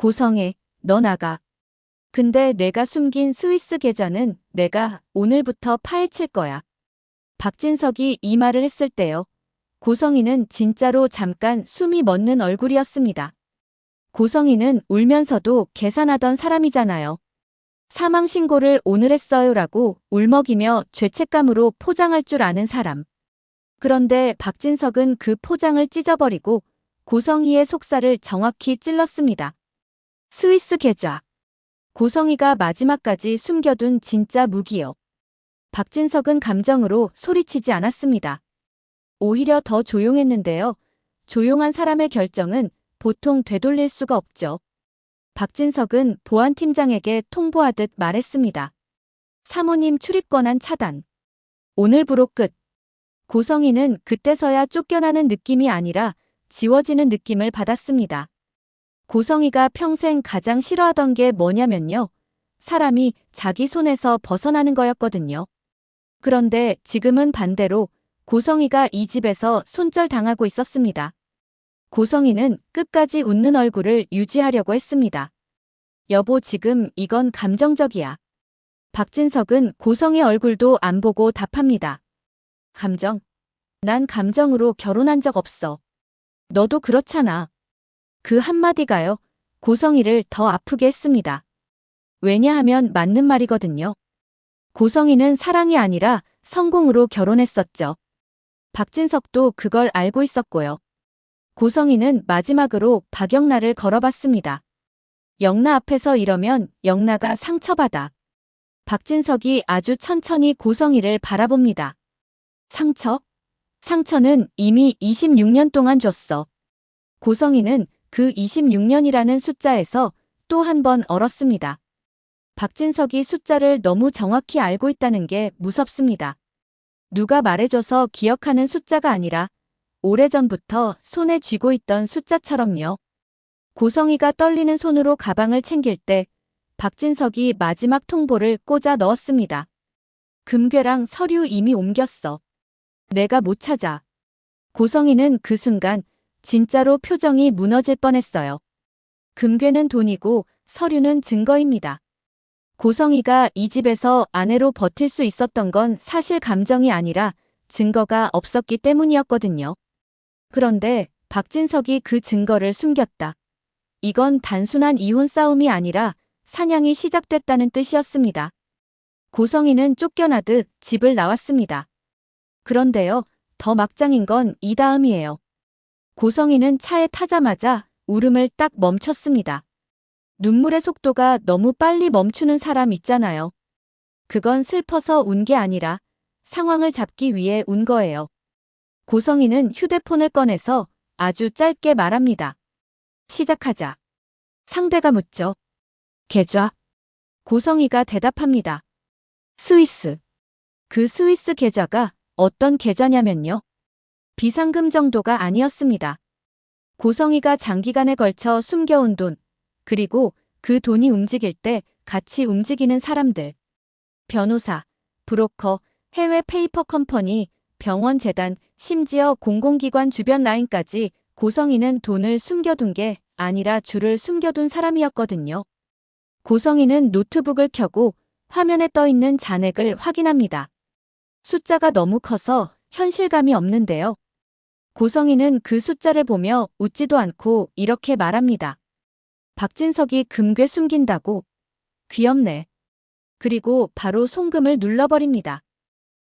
고성애, 너 나가. 근데 내가 숨긴 스위스 계좌는 내가 오늘부터 파헤칠 거야. 박진석이 이 말을 했을 때요. 고성이는 진짜로 잠깐 숨이 멎는 얼굴이었습니다. 고성이는 울면서도 계산하던 사람이잖아요. 사망신고를 오늘 했어요라고 울먹이며 죄책감으로 포장할 줄 아는 사람. 그런데 박진석은 그 포장을 찢어버리고 고성이의 속살을 정확히 찔렀습니다. 스위스 계좌. 고성이가 마지막까지 숨겨둔 진짜 무기요. 박진석은 감정으로 소리치지 않았습니다. 오히려 더 조용했는데요. 조용한 사람의 결정은 보통 되돌릴 수가 없죠. 박진석은 보안팀장에게 통보하듯 말했습니다. 사모님 출입 권한 차단. 오늘부로 끝. 고성이는 그때서야 쫓겨나는 느낌이 아니라 지워지는 느낌을 받았습니다. 고성이가 평생 가장 싫어하던 게 뭐냐면요. 사람이 자기 손에서 벗어나는 거였거든요. 그런데 지금은 반대로 고성이가 이 집에서 손절당하고 있었습니다. 고성이는 끝까지 웃는 얼굴을 유지하려고 했습니다. 여보, 지금 이건 감정적이야. 박진석은 고성의 얼굴도 안 보고 답합니다. 감정? 난 감정으로 결혼한 적 없어. 너도 그렇잖아. 그 한마디가요. 고성이를 더 아프게 했습니다. 왜냐하면 맞는 말이거든요. 고성이는 사랑이 아니라 성공으로 결혼했었죠. 박진석도 그걸 알고 있었고요. 고성이는 마지막으로 박영나를 걸어봤습니다. 영나 앞에서 이러면 영나가 상처받아. 박진석이 아주 천천히 고성이를 바라봅니다. 상처? 상처는 이미 26년 동안 줬어. 고성이는 그 26년이라는 숫자에서 또 한 번 얼었습니다. 박진석이 숫자를 너무 정확히 알고 있다는 게 무섭습니다. 누가 말해줘서 기억하는 숫자가 아니라 오래전부터 손에 쥐고 있던 숫자처럼요. 고성이가 떨리는 손으로 가방을 챙길 때 박진석이 마지막 통보를 꽂아 넣었습니다. 금괴랑 서류 이미 옮겼어. 내가 못 찾아. 고성이는 그 순간 진짜로 표정이 무너질 뻔했어요. 금괴는 돈이고 서류는 증거입니다. 고성이가 이 집에서 아내로 버틸 수 있었던 건 사실 감정이 아니라 증거가 없었기 때문이었거든요. 그런데 박진석이 그 증거를 숨겼다. 이건 단순한 이혼 싸움이 아니라 사냥이 시작됐다는 뜻이었습니다. 고성이는 쫓겨나듯 집을 나왔습니다. 그런데요, 더 막장인 건 이 다음이에요. 고성이는 차에 타자마자 울음을 딱 멈췄습니다. 눈물의 속도가 너무 빨리 멈추는 사람 있잖아요. 그건 슬퍼서 운 게 아니라 상황을 잡기 위해 운 거예요. 고성이는 휴대폰을 꺼내서 아주 짧게 말합니다. 시작하자. 상대가 묻죠. 계좌. 고성이가 대답합니다. 스위스. 그 스위스 계좌가 어떤 계좌냐면요. 비상금 정도가 아니었습니다. 고성이가 장기간에 걸쳐 숨겨온 돈, 그리고 그 돈이 움직일 때 같이 움직이는 사람들. 변호사, 브로커, 해외 페이퍼 컴퍼니, 병원 재단, 심지어 공공기관 주변 라인까지 고성이는 돈을 숨겨둔 게 아니라 줄을 숨겨둔 사람이었거든요. 고성이는 노트북을 켜고 화면에 떠있는 잔액을 확인합니다. 숫자가 너무 커서 현실감이 없는데요. 고성이는 그 숫자를 보며 웃지도 않고 이렇게 말합니다. 박진석이 금괴 숨긴다고? 귀엽네. 그리고 바로 송금을 눌러버립니다.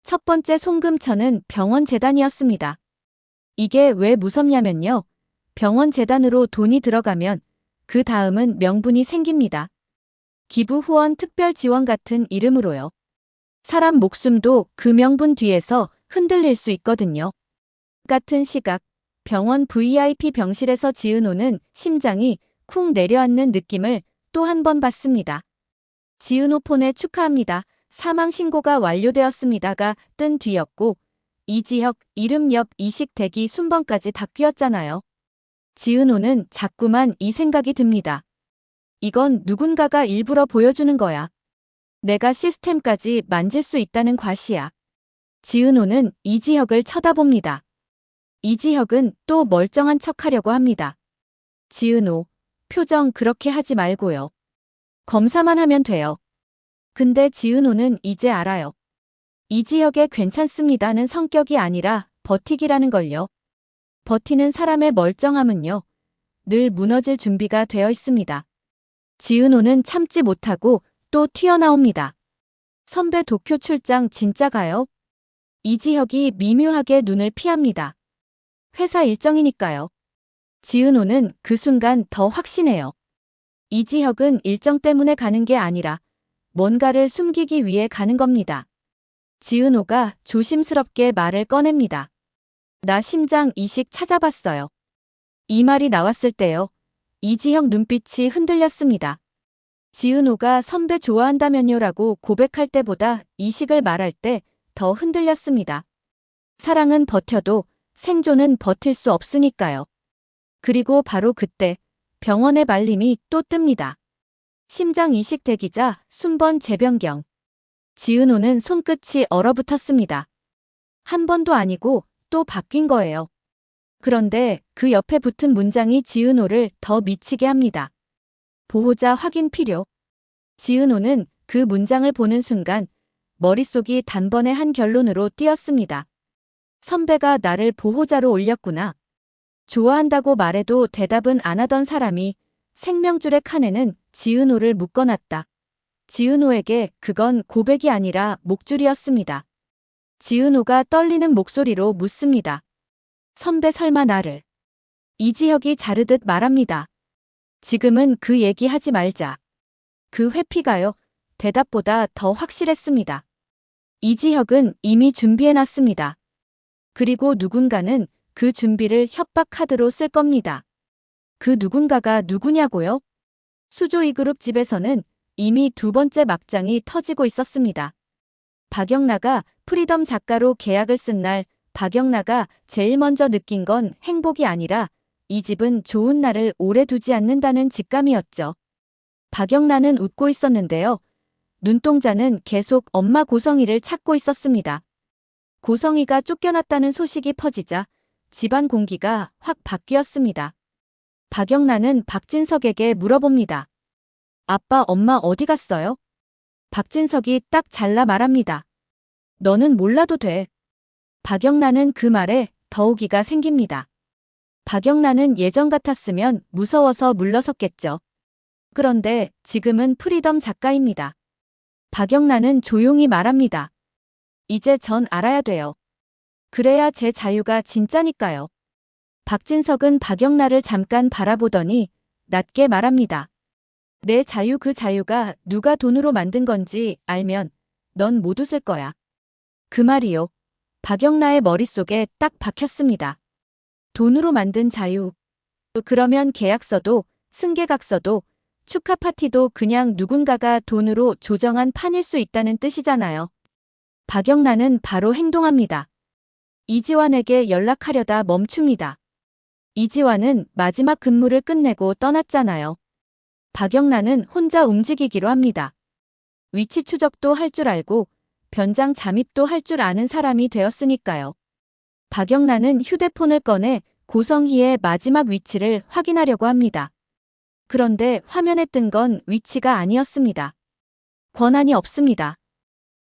첫 번째 송금처는 병원 재단이었습니다. 이게 왜 무섭냐면요. 병원 재단으로 돈이 들어가면 그 다음은 명분이 생깁니다. 기부 후원 특별 지원 같은 이름으로요. 사람 목숨도 그 명분 뒤에서 흔들릴 수 있거든요. 같은 시각, 병원 VIP 병실에서 지은호는 심장이 쿵 내려앉는 느낌을 또 한 번 받습니다. 지은호 폰에 축하합니다. 사망 신고가 완료되었습니다가 뜬 뒤였고 이지혁 이름 옆 이식 대기 순번까지 다 끼었잖아요. 지은호는 자꾸만 이 생각이 듭니다. 이건 누군가가 일부러 보여주는 거야. 내가 시스템까지 만질 수 있다는 과시야. 지은호는 이지혁을 쳐다봅니다. 이지혁은 또 멀쩡한 척하려고 합니다. 지은호, 표정 그렇게 하지 말고요. 검사만 하면 돼요. 근데 지은호는 이제 알아요. 이지혁의 괜찮습니다는 성격이 아니라 버티기라는 걸요. 버티는 사람의 멀쩡함은요. 늘 무너질 준비가 되어 있습니다. 지은호는 참지 못하고 또 튀어나옵니다. 선배 도쿄 출장 진짜 가요? 이지혁이 미묘하게 눈을 피합니다. 회사 일정이니까요. 지은호는 그 순간 더 확신해요. 이지혁은 일정 때문에 가는 게 아니라 뭔가를 숨기기 위해 가는 겁니다. 지은호가 조심스럽게 말을 꺼냅니다. 나 심장 이식 찾아봤어요. 이 말이 나왔을 때요. 이지혁 눈빛이 흔들렸습니다. 지은호가 선배 좋아한다면요라고 고백할 때보다 이식을 말할 때 더 흔들렸습니다. 사랑은 버텨도 생존은 버틸 수 없으니까요. 그리고 바로 그때 병원의 말림이 또 뜹니다. 심장 이식 대기자 순번 재변경. 지은호는 손끝이 얼어붙었습니다. 한 번도 아니고 또 바뀐 거예요. 그런데 그 옆에 붙은 문장이 지은호를 더 미치게 합니다. 보호자 확인 필요. 지은호는 그 문장을 보는 순간 머릿속이 단번에 한 결론으로 뛰었습니다. 선배가 나를 보호자로 올렸구나. 좋아한다고 말해도 대답은 안 하던 사람이 생명줄의 칸에는 지은호를 묶어놨다. 지은호에게 그건 고백이 아니라 목줄이었습니다. 지은호가 떨리는 목소리로 묻습니다. 선배 설마 나를. 이지혁이 자르듯 말합니다. 지금은 그 얘기 하지 말자. 그 회피가요. 대답보다 더 확실했습니다. 이지혁은 이미 준비해놨습니다. 그리고 누군가는 그 준비를 협박 카드로 쓸 겁니다. 그 누군가가 누구냐고요? 수조 2그룹 집에서는 이미 두 번째 막장이 터지고 있었습니다. 박영나가 프리덤 작가로 계약을 쓴 날 박영나가 제일 먼저 느낀 건 행복이 아니라 이 집은 좋은 날을 오래 두지 않는다는 직감이었죠. 박영나는 웃고 있었는데요. 눈동자는 계속 엄마 고성이를 찾고 있었습니다. 고성이가 쫓겨났다는 소식이 퍼지자 집안 공기가 확 바뀌었습니다. 박영나는 박진석에게 물어봅니다. 아빠, 엄마 어디 갔어요? 박진석이 딱 잘라 말합니다. 너는 몰라도 돼. 박영나는 그 말에 더우기가 생깁니다. 박영나는 예전 같았으면 무서워서 물러섰겠죠. 그런데 지금은 프리덤 작가입니다. 박영나는 조용히 말합니다. 이제 전 알아야 돼요. 그래야 제 자유가 진짜니까요. 박진석은 박영나를 잠깐 바라보더니 낮게 말합니다. 내 자유, 그 자유가 누가 돈으로 만든 건지 알면 넌 못 웃을 거야. 그 말이요. 박영나의 머릿속에 딱 박혔습니다. 돈으로 만든 자유. 그러면 계약서도 승계각서도 축하 파티도 그냥 누군가가 돈으로 조정한 판일 수 있다는 뜻이잖아요. 박영나는 바로 행동합니다. 이지환에게 연락하려다 멈춥니다. 이지환은 마지막 근무를 끝내고 떠났잖아요. 박영나는 혼자 움직이기로 합니다. 위치 추적도 할 줄 알고 변장 잠입도 할 줄 아는 사람이 되었으니까요. 박영나는 휴대폰을 꺼내 고성희의 마지막 위치를 확인하려고 합니다. 그런데 화면에 뜬 건 위치가 아니었습니다. 권한이 없습니다.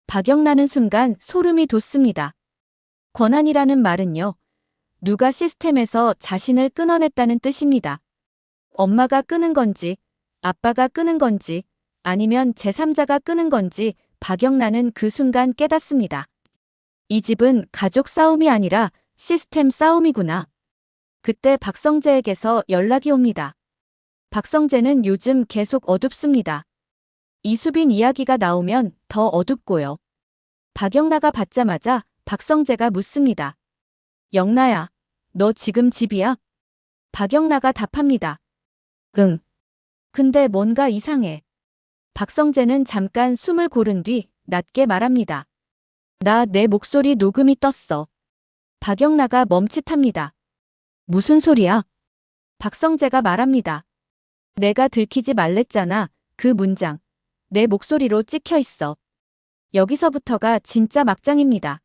박영나는 순간 소름이 돋습니다. 권한이라는 말은요. 누가 시스템에서 자신을 끊어냈다는 뜻입니다. 엄마가 끊은 건지, 아빠가 끊은 건지, 아니면 제3자가 끊은 건지 박영나는 그 순간 깨닫습니다. 이 집은 가족 싸움이 아니라 시스템 싸움이구나. 그때 박성재에게서 연락이 옵니다. 박성재는 요즘 계속 어둡습니다. 이수빈 이야기가 나오면 더 어둡고요. 박영나가 받자마자 박성재가 묻습니다. 영나야, 너 지금 집이야? 박영나가 답합니다. 응. 근데 뭔가 이상해. 박성재는 잠깐 숨을 고른 뒤 낮게 말합니다. 나 내 목소리 녹음이 떴어. 박영나가 멈칫합니다. 무슨 소리야? 박성재가 말합니다. 내가 들키지 말랬잖아. 그 문장. 내 목소리로 찍혀 있어. 여기서부터가 진짜 막장입니다.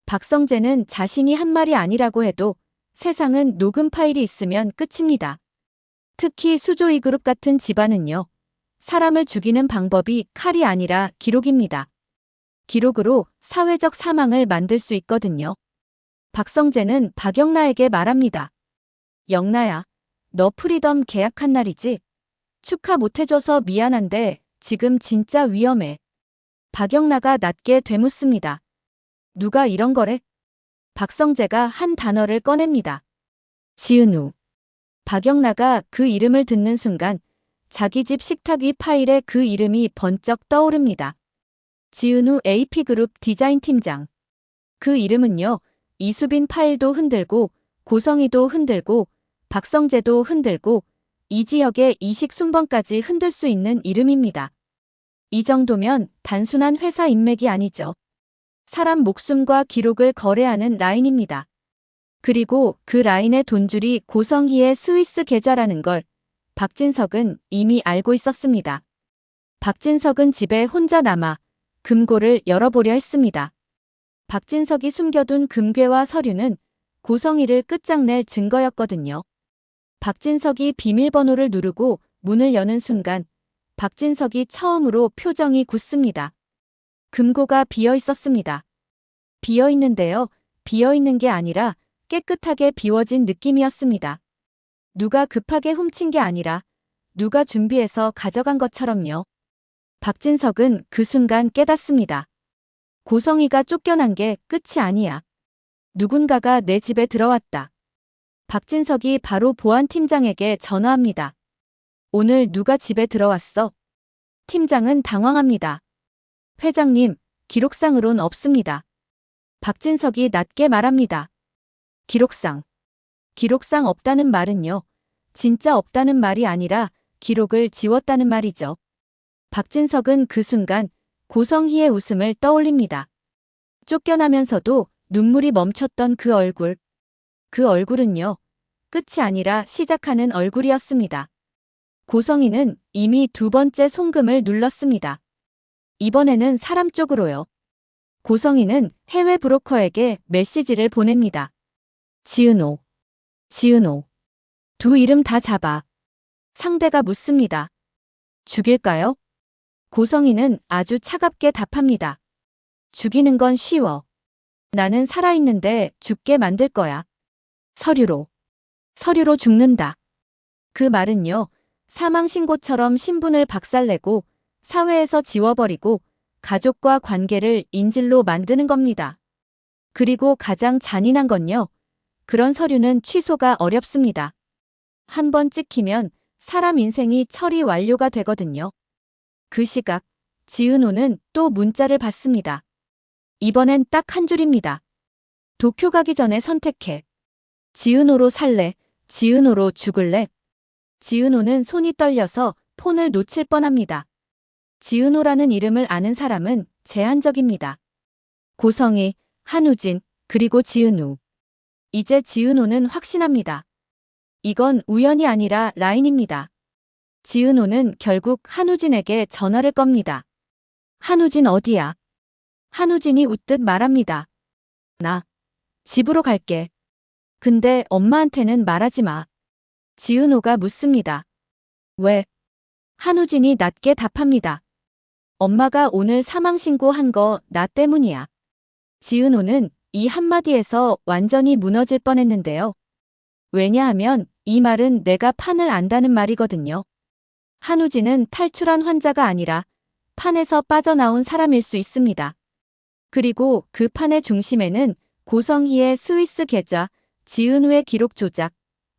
박성재는 자신이 한 말이 아니라고 해도 세상은 녹음 파일이 있으면 끝입니다. 특히 수조 그룹 같은 집안은요. 사람을 죽이는 방법이 칼이 아니라 기록입니다. 기록으로 사회적 사망을 만들 수 있거든요. 박성재는 박영나에게 말합니다. 영나야, 너 프리덤 계약한 날이지? 축하 못해줘서 미안한데 지금 진짜 위험해. 박영나가 낮게 되묻습니다. 누가 이런 거래? 박성재가 한 단어를 꺼냅니다. 지은우. 박영나가 그 이름을 듣는 순간 자기 집 식탁 위 파일에 그 이름이 번쩍 떠오릅니다. 지은우 AP그룹 디자인 팀장. 그 이름은요. 이수빈 파일도 흔들고 고성희도 흔들고 박성재도 흔들고 이지혁의 이식 순번까지 흔들 수 있는 이름입니다. 이 정도면 단순한 회사 인맥이 아니죠. 사람 목숨과 기록을 거래하는 라인입니다. 그리고 그 라인의 돈줄이 고성희의 스위스 계좌라는 걸 박진석은 이미 알고 있었습니다. 박진석은 집에 혼자 남아 금고를 열어보려 했습니다. 박진석이 숨겨둔 금괴와 서류는 고성희를 끝장낼 증거였거든요. 박진석이 비밀번호를 누르고 문을 여는 순간 박진석이 처음으로 표정이 굳습니다. 금고가 비어 있었습니다. 비어 있는데요. 비어 있는 게 아니라 깨끗하게 비워진 느낌이었습니다. 누가 급하게 훔친 게 아니라 누가 준비해서 가져간 것처럼요. 박진석은 그 순간 깨닫습니다. 고성희가 쫓겨난 게 끝이 아니야. 누군가가 내 집에 들어왔다. 박진석이 바로 보안팀장에게 전화합니다. 오늘 누가 집에 들어왔어? 팀장은 당황합니다. 회장님, 기록상으론 없습니다. 박진석이 낮게 말합니다. 기록상. 기록상 없다는 말은요. 진짜 없다는 말이 아니라 기록을 지웠다는 말이죠. 박진석은 그 순간 고성희의 웃음을 떠올립니다. 쫓겨나면서도 눈물이 멈췄던 그 얼굴. 그 얼굴은요. 끝이 아니라 시작하는 얼굴이었습니다. 고성희는 이미 두 번째 송금을 눌렀습니다. 이번에는 사람 쪽으로요. 고성희는 해외 브로커에게 메시지를 보냅니다. 지은호. 지은호. 두 이름 다 잡아. 상대가 묻습니다. 죽일까요? 고성희는 아주 차갑게 답합니다. 죽이는 건 쉬워. 나는 살아있는데 죽게 만들 거야. 서류로. 서류로 죽는다. 그 말은요. 사망신고처럼 신분을 박살내고 사회에서 지워버리고 가족과 관계를 인질로 만드는 겁니다. 그리고 가장 잔인한 건요. 그런 서류는 취소가 어렵습니다. 한번 찍히면 사람 인생이 처리 완료가 되거든요. 그 시각 지은호는 또 문자를 받습니다. 이번엔 딱 한 줄입니다. 도쿄 가기 전에 선택해. 지은호로 살래? 지은호로 죽을래? 지은호는 손이 떨려서 폰을 놓칠 뻔합니다. 지은호라는 이름을 아는 사람은 제한적입니다. 고성희, 한우진, 그리고 지은우. 이제 지은호는 확신합니다. 이건 우연이 아니라 라인입니다. 지은호는 결국 한우진에게 전화를 겁니다. 한우진 어디야? 한우진이 웃듯 말합니다. 나 집으로 갈게. 근데 엄마한테는 말하지 마. 지은호가 묻습니다. 왜? 한우진이 낮게 답합니다. 엄마가 오늘 사망신고한 거 나 때문이야. 지은호는 이 한마디에서 완전히 무너질 뻔했는데요. 왜냐하면 이 말은 내가 판을 안다는 말이거든요. 한우진은 탈출한 환자가 아니라 판에서 빠져나온 사람일 수 있습니다. 그리고 그 판의 중심에는 고성희의 스위스 계좌, 지은우의 기록 조작,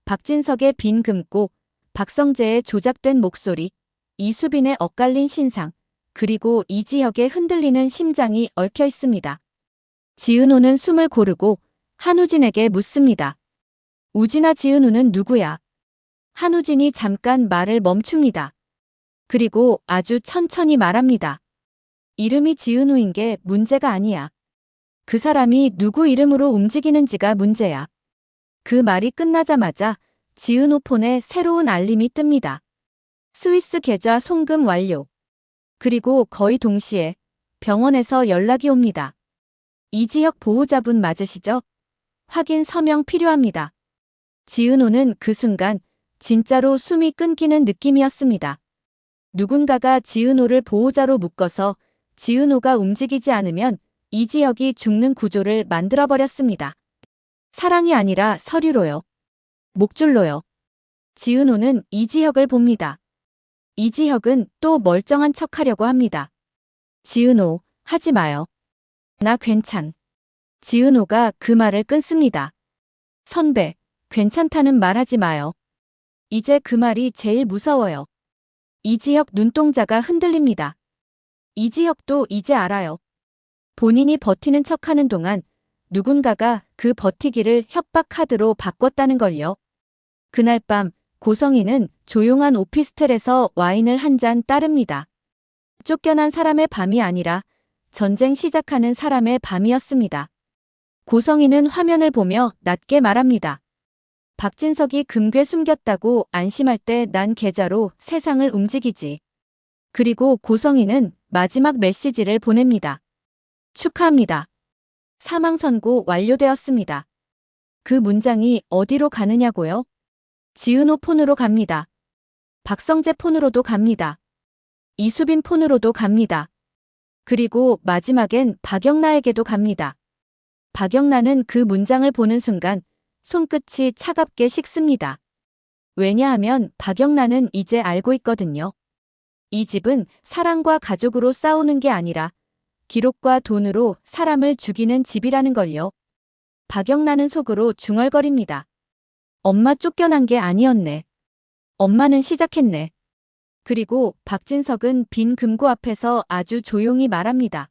박진석의 빈 금고, 박성재의 조작된 목소리, 이수빈의 엇갈린 신상, 그리고 이지혁의 흔들리는 심장이 얽혀 있습니다. 지은호는 숨을 고르고 한우진에게 묻습니다. 우진아, 지은우는 누구야? 한우진이 잠깐 말을 멈춥니다. 그리고 아주 천천히 말합니다. 이름이 지은우인 게 문제가 아니야. 그 사람이 누구 이름으로 움직이는지가 문제야. 그 말이 끝나자마자 지은호 폰에 새로운 알림이 뜹니다. 스위스 계좌 송금 완료. 그리고 거의 동시에 병원에서 연락이 옵니다. 이지혁 보호자분 맞으시죠? 확인 서명 필요합니다. 지은호는 그 순간 진짜로 숨이 끊기는 느낌이었습니다. 누군가가 지은호를 보호자로 묶어서 지은호가 움직이지 않으면 이지혁이 죽는 구조를 만들어버렸습니다. 사랑이 아니라 서류로요. 목줄로요. 지은호는 이지혁을 봅니다. 이지혁은 또 멀쩡한 척하려고 합니다. 지은호, 하지 마요. 나 괜찮. 지은호가 그 말을 끊습니다. 선배, 괜찮다는 말 하지 마요. 이제 그 말이 제일 무서워요. 이지혁 눈동자가 흔들립니다. 이지혁도 이제 알아요. 본인이 버티는 척하는 동안 누군가가 그 버티기를 협박 카드로 바꿨다는 걸요. 그날 밤 고성희는 조용한 오피스텔에서 와인을 한 잔 따릅니다. 쫓겨난 사람의 밤이 아니라 전쟁 시작하는 사람의 밤이었습니다. 고성희는 화면을 보며 낮게 말합니다. 박진석이 금괴 숨겼다고 안심할 때 난 계좌로 세상을 움직이지. 그리고 고성희는 마지막 메시지를 보냅니다. 축하합니다. 사망 선고 완료되었습니다. 그 문장이 어디로 가느냐고요? 지은호 폰으로 갑니다. 박성재 폰으로도 갑니다. 이수빈 폰으로도 갑니다. 그리고 마지막엔 박영나에게도 갑니다. 박영나는 그 문장을 보는 순간 손끝이 차갑게 식습니다. 왜냐하면 박영나는 이제 알고 있거든요. 이 집은 사랑과 가족으로 싸우는 게 아니라 기록과 돈으로 사람을 죽이는 집이라는 걸요. 박영나는 속으로 중얼거립니다. 엄마 쫓겨난 게 아니었네. 엄마는 시작했네. 그리고 박진석은 빈 금고 앞에서 아주 조용히 말합니다.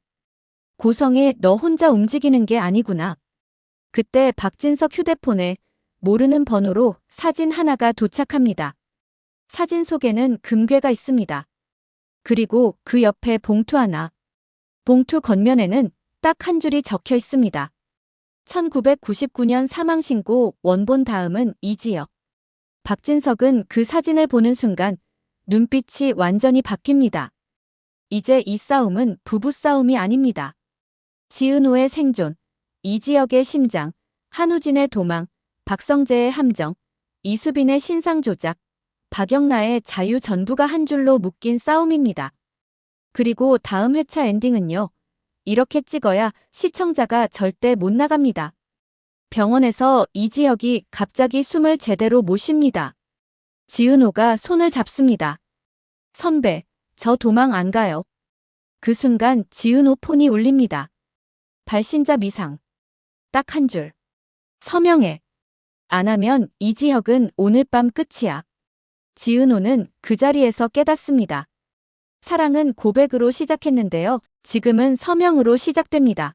고성애, 너 혼자 움직이는 게 아니구나. 그때 박진석 휴대폰에 모르는 번호로 사진 하나가 도착합니다. 사진 속에는 금괴가 있습니다. 그리고 그 옆에 봉투 하나. 봉투 겉면에는 딱 한 줄이 적혀 있습니다. 1999년 사망신고 원본 다음은 이지혁. 박진석은 그 사진을 보는 순간 눈빛이 완전히 바뀝니다. 이제 이 싸움은 부부싸움이 아닙니다. 지은호의 생존, 이지혁의 심장, 한우진의 도망, 박성재의 함정, 이수빈의 신상 조작, 박영나의 자유 전부가 한 줄로 묶인 싸움입니다. 그리고 다음 회차 엔딩은요. 이렇게 찍어야 시청자가 절대 못 나갑니다. 병원에서 이지혁이 갑자기 숨을 제대로 못 쉽니다. 지은호가 손을 잡습니다. 선배, 저 도망 안 가요. 그 순간 지은호 폰이 울립니다. 발신자 미상. 딱 한 줄. 서명해. 안 하면 이지혁은 오늘 밤 끝이야. 지은호는 그 자리에서 깨닫습니다. 사랑은 고백으로 시작했는데요. 지금은 서명으로 시작됩니다.